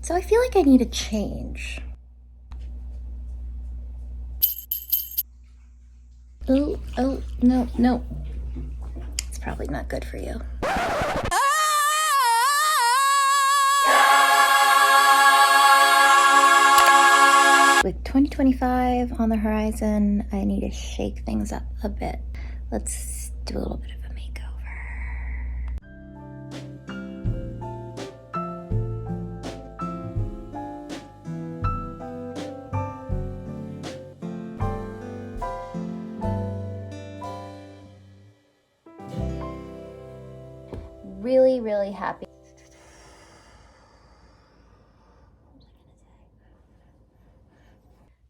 So I feel like I need a change. Oh, no. It's probably not good for you. With 2025 on the horizon, I need to shake things up a bit. Let's do a little bit of a makeover. Really, really happy.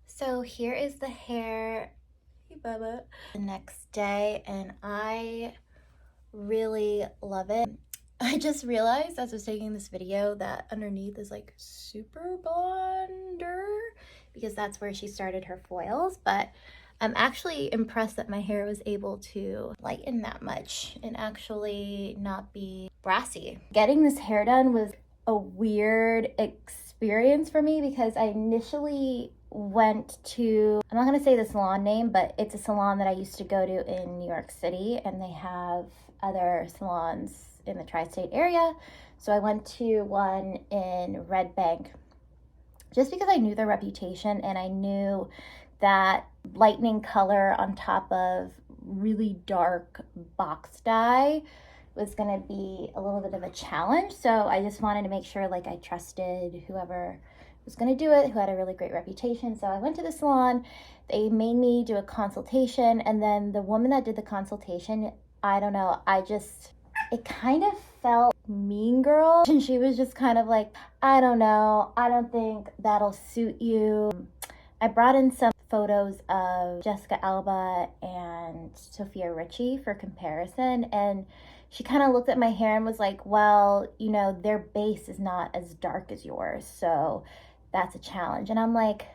So here is the hair, hey Bubba, the next day, and I really love it. I just realized as I was taking this video that underneath is like super blonder because that's where she started her foils, but I'm actually impressed that my hair was able to lighten that much and actually not be brassy. Getting this hair done was a weird experience for me because I initially went to, I'm not going to say the salon name, but it's a salon that I used to go to in New York City, and they have other salons in the tri-state area. So I went to one in Red Bank just because I knew their reputation and I knew that lightening color on top of really dark box dye was going to be a little bit of a challenge. So I just wanted to make sure like I trusted whoever was going to do it, who had a really great reputation. So I went to the salon. They made me do a consultation, and then the woman that did the consultation, I don't know, it kind of felt mean girl, and she was just kind of like, I don't know, I don't think that'll suit you. I brought in some photos of Jessica Alba and Sophia Richie for comparison, and she kind of looked at my hair and was like, well, you know, their base is not as dark as yours, so that's a challenge. And I'm like,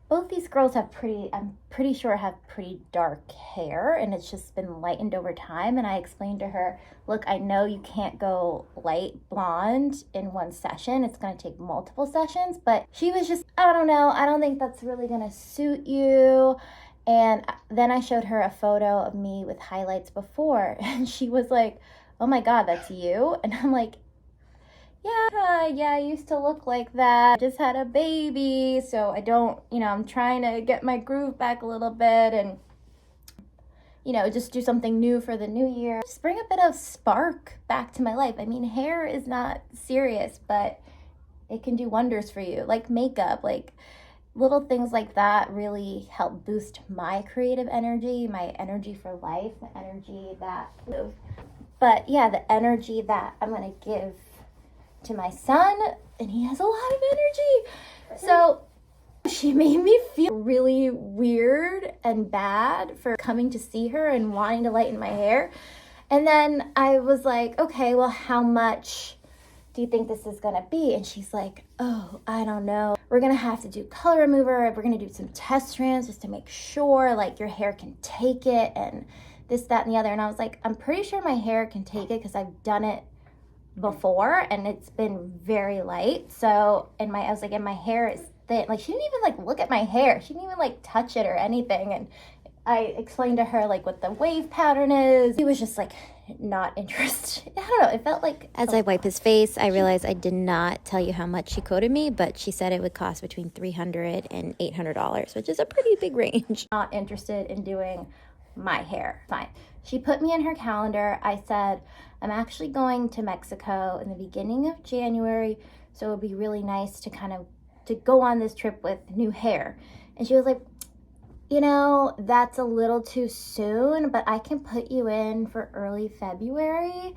both these girls have I'm pretty sure have pretty dark hair, and it's just been lightened over time. And I explained to her, look, I know you can't go light blonde in one session. It's going to take multiple sessions. But she was just, I don't know, I don't think that's really going to suit you. And then I showed her a photo of me with highlights before, and she was like, oh my God, that's you? And I'm like, yeah, I used to look like that. I just had a baby, so I don't, I'm trying to get my groove back a little bit and, just do something new for the new year. Just bring a bit of spark back to my life. I mean, hair is not serious, but it can do wonders for you. Like makeup, like little things like that really help boost my creative energy, my energy for life, the energy that, but yeah, the energy that I'm going to give to my son, and he has a lot of energy. So she made me feel really weird and bad for coming to see her and wanting to lighten my hair. And then I was like, okay, well, how much do you think this is gonna be? And she's like, oh, I don't know. We're gonna have to do color remover. We're gonna do some test strands just to make sure like your hair can take it and this, that, and the other. And I was like, I'm pretty sure my hair can take it because I've done it before and it's been very light. So, and my hair is thin. Like, she didn't even like look at my hair. She didn't even like touch it or anything. And I explained to her like what the wave pattern is. He was just like not interested. I don't know. It felt like, as I wipe his face, I realized I did not tell you how much she quoted me, but she said it would cost between $300 and $800, which is a pretty big range. Not interested in doing my hair. Fine. She put me in her calendar. I said, I'm actually going to Mexico in the beginning of January, so it would be really nice to to go on this trip with new hair. And she was like, that's a little too soon, but I can put you in for early February.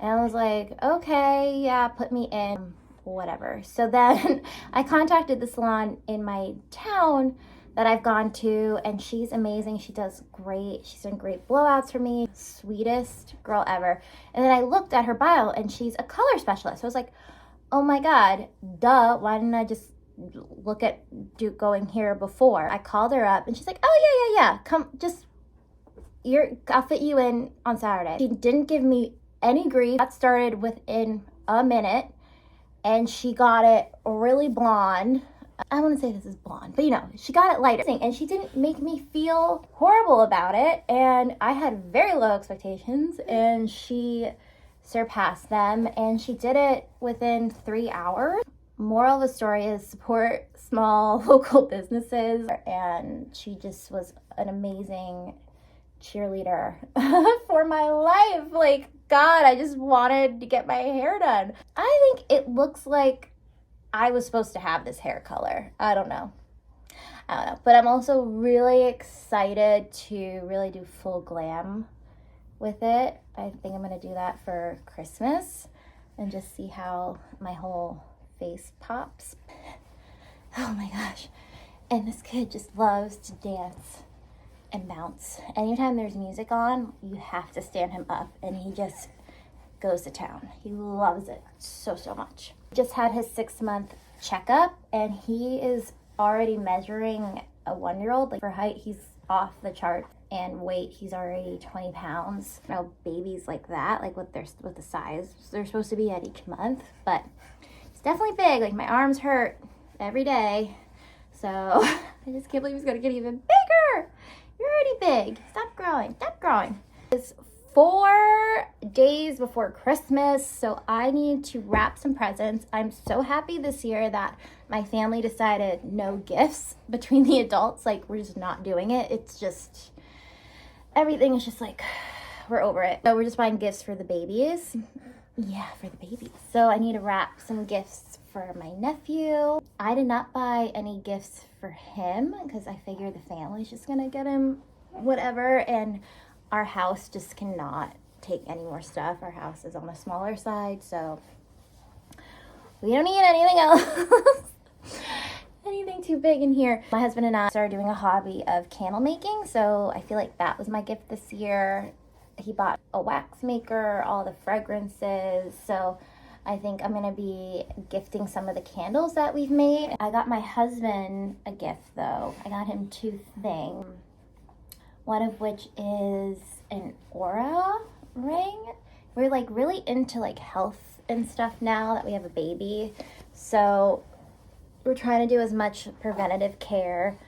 And I was like, okay, yeah, put me in, whatever. So then I contacted the salon in my town that I've gone to, and she's amazing. She does great. She's done great blowouts for me. Sweetest girl ever. And then I looked at her bio, and she's a color specialist. So I was like, oh my God, duh. Why didn't I just look at going here before? I called her up, and she's like, oh yeah. Come, I'll fit you in on Saturday. She didn't give me any grief. That started within a minute. and she got it really blonde. I want to say this is blonde, but you know, she got it lighter, and she didn't make me feel horrible about it, and I had very low expectations, and she surpassed them, and she did it within 3 hours. Moral of the story is support small local businesses, and she just was an amazing cheerleader for my life. Like, God, I just wanted to get my hair done. I think it looks like I was supposed to have this hair color. I don't know. But I'm also really excited to really do full glam with it. I think I'm going to do that for Christmas and just see how my whole face pops. Oh my gosh. And this kid just loves to dance and bounce. Anytime there's music on, you have to stand him up, and he just goes to town. He loves it so much. Just had his 6-month checkup, and he is already measuring a 1-year-old. Like, for height, he's off the chart, and weight, he's already 20 pounds. You know, babies like that, like with the size they're supposed to be at each month, but it's definitely big. Like, my arms hurt every day, so I just can't believe he's gonna get even bigger. You're already big. Stop growing. It's 4 days before Christmas, so I need to wrap some presents. I'm so happy this year that my family decided no gifts between the adults. Like, we're just not doing it. It's just, everything is just like, we're over it. So we're just buying gifts for the babies. Yeah, for the babies. So I need to wrap some gifts for my nephew. I did not buy any gifts for him because I figured the family's just gonna get him whatever, and our house just cannot take any more stuff. Our house is on the smaller side, so we don't need anything else. Anything too big in here. My husband and I started doing a hobby of candle making, so I feel like that was my gift this year. He bought a wax maker, all the fragrances, so I think I'm gonna be gifting some of the candles that we've made. I got my husband a gift though. I got him 2 things. One of which is an aura ring. We're like really into like health and stuff now that we have a baby. So we're trying to do as much preventative care,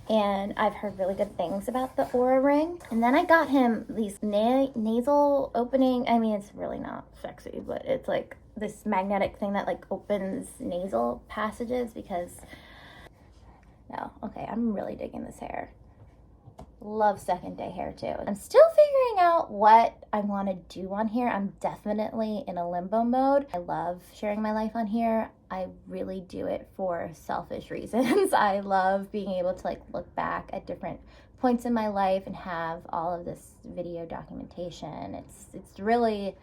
and I've heard really good things about the aura ring. And then I got him these nasal opening. I mean, it's really not sexy, but it's like this magnetic thing that like opens nasal passages because, no, okay, I'm really digging this hair. Love second day hair too. I'm still figuring out what I want to do on here. I'm definitely in a limbo mode. I love sharing my life on here. I really do it for selfish reasons. I love being able to like look back at different points in my life and have all of this video documentation. It's really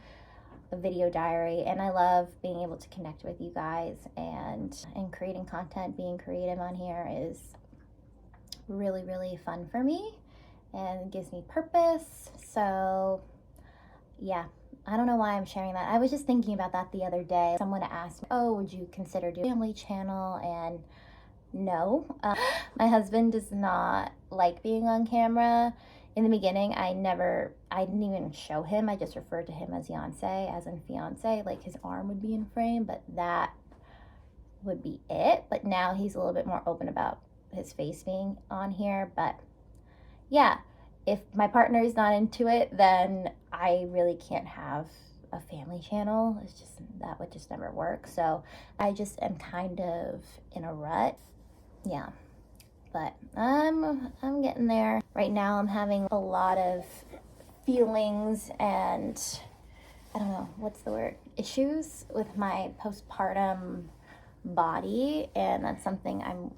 a video diary, and I love being able to connect with you guys and creating content. Being creative on here is really fun for me and gives me purpose. So yeah, I don't know why I'm sharing that. I was just thinking about that the other day. Someone asked me, oh, would you consider doing a family channel? And no, my husband does not like being on camera. In the beginning, I didn't even show him. I just referred to him as Yonsei, as in fiance. Like, his arm would be in frame, but that would be it. But now he's a little bit more open about his face being on here. But yeah, if my partner is not into it, then I really can't have a family channel. It's just, that would just never work. So I just am kind of in a rut. Yeah, but I'm getting there. Right now I'm having a lot of feelings and, I don't know, what's the word? Issues with my postpartum body, and that's something I'm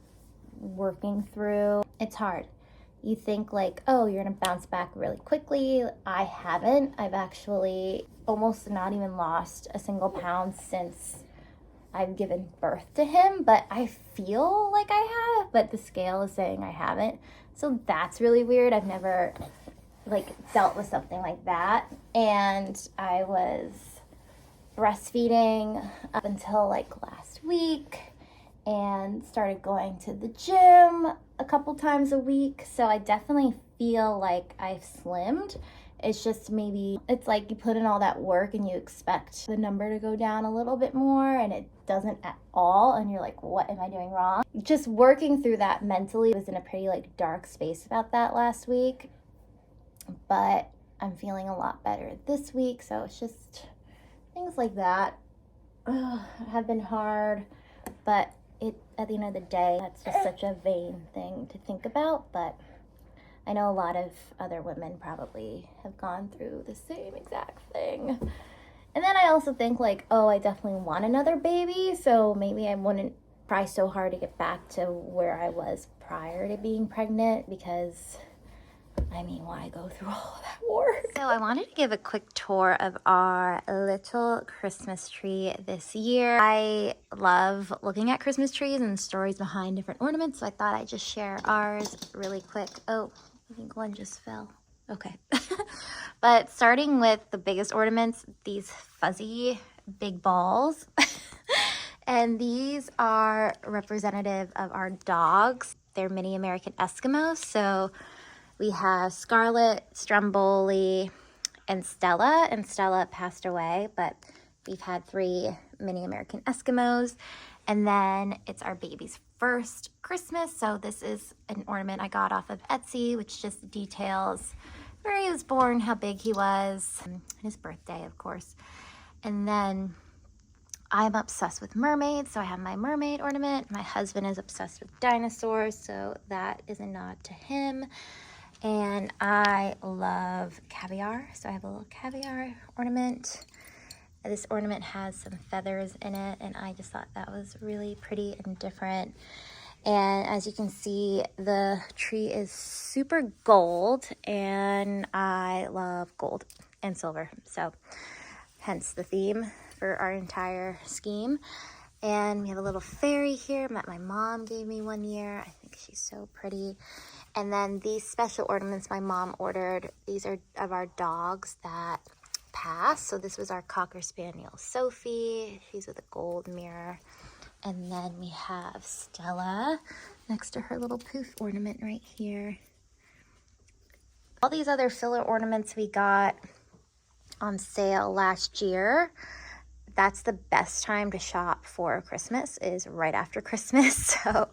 working through. It's hard. You think like, oh, you're gonna bounce back really quickly. I haven't. I've actually almost not even lost a single pound since I've given birth to him, but I feel like I have, but the scale is saying I haven't. So that's really weird. I've never like dealt with something like that. And I was breastfeeding up until like last week and started going to the gym a couple times a week. So I definitely feel like I've slimmed. It's just maybe, it's like you put in all that work and you expect the number to go down a little bit more, and it doesn't at all, and you're like, what am I doing wrong? Just working through that mentally. I was in a pretty like dark space about that last week, but I'm feeling a lot better this week. So it's just things like that have been hard, but at the end of the day, that's just such a vain thing to think about. But I know a lot of other women probably have gone through the same exact thing. And then I also think like, oh, I definitely want another baby, so maybe I wouldn't try so hard to get back to where I was prior to being pregnant, because I mean, why go through all of that work? So I wanted to give a quick tour of our little Christmas tree this year. I love looking at Christmas trees and stories behind different ornaments, so I thought I'd just share ours really quick. Oh, I think one just fell. Okay. But starting with the biggest ornaments, these fuzzy big balls. And these are representative of our dogs. They're mini American Eskimos. So we have Scarlet, Stromboli, and Stella. And Stella passed away, but we've had 3 mini American Eskimos. And then it's our baby's first Christmas. So this is an ornament I got off of Etsy, which just details where he was born, how big he was, and his birthday, of course. And then I'm obsessed with mermaids, so I have my mermaid ornament. My husband is obsessed with dinosaurs, so that is a nod to him. And I love caviar, so I have a little caviar ornament. This ornament has some feathers in it, and I just thought that was really pretty and different. And as you can see, the tree is super gold, and I love gold and silver, so hence the theme for our entire scheme. And we have a little fairy here that my mom gave me one year. I think she's so pretty. And then these special ornaments my mom ordered, these are of our dogs that passed. So this was our Cocker Spaniel Sophie. She's with a gold mirror. And then we have Stella next to her little poof ornament right here. All these other filler ornaments we got on sale last year. That's the best time to shop for Christmas, is right after Christmas. So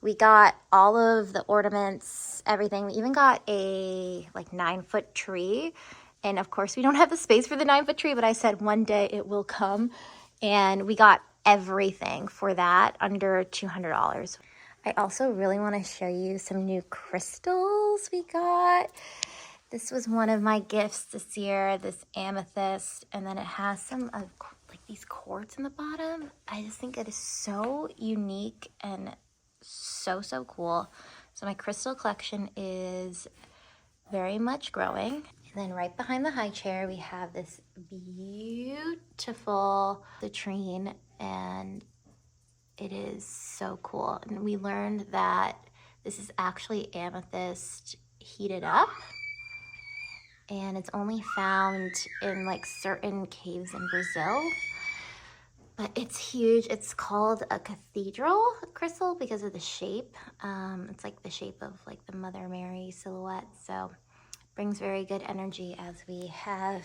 we got all of the ornaments, everything. We even got a like 9-foot tree. And of course we don't have the space for the 9-foot tree, but I said one day it will come. And we got everything for that under $200. I also really want to show you some new crystals we got. This was one of my gifts this year, this amethyst, and then it has some of like these quartz in the bottom. I just think it is so unique and so cool. So my crystal collection is very much growing. And then right behind the high chair, we have this beautiful citrine, and it is so cool. And we learned that this is actually amethyst heated up, and it's only found in like certain caves in Brazil. But it's huge. It's called a cathedral crystal because of the shape. It's like the shape of like the Mother Mary silhouette. So it brings very good energy as we have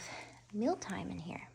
mealtime in here.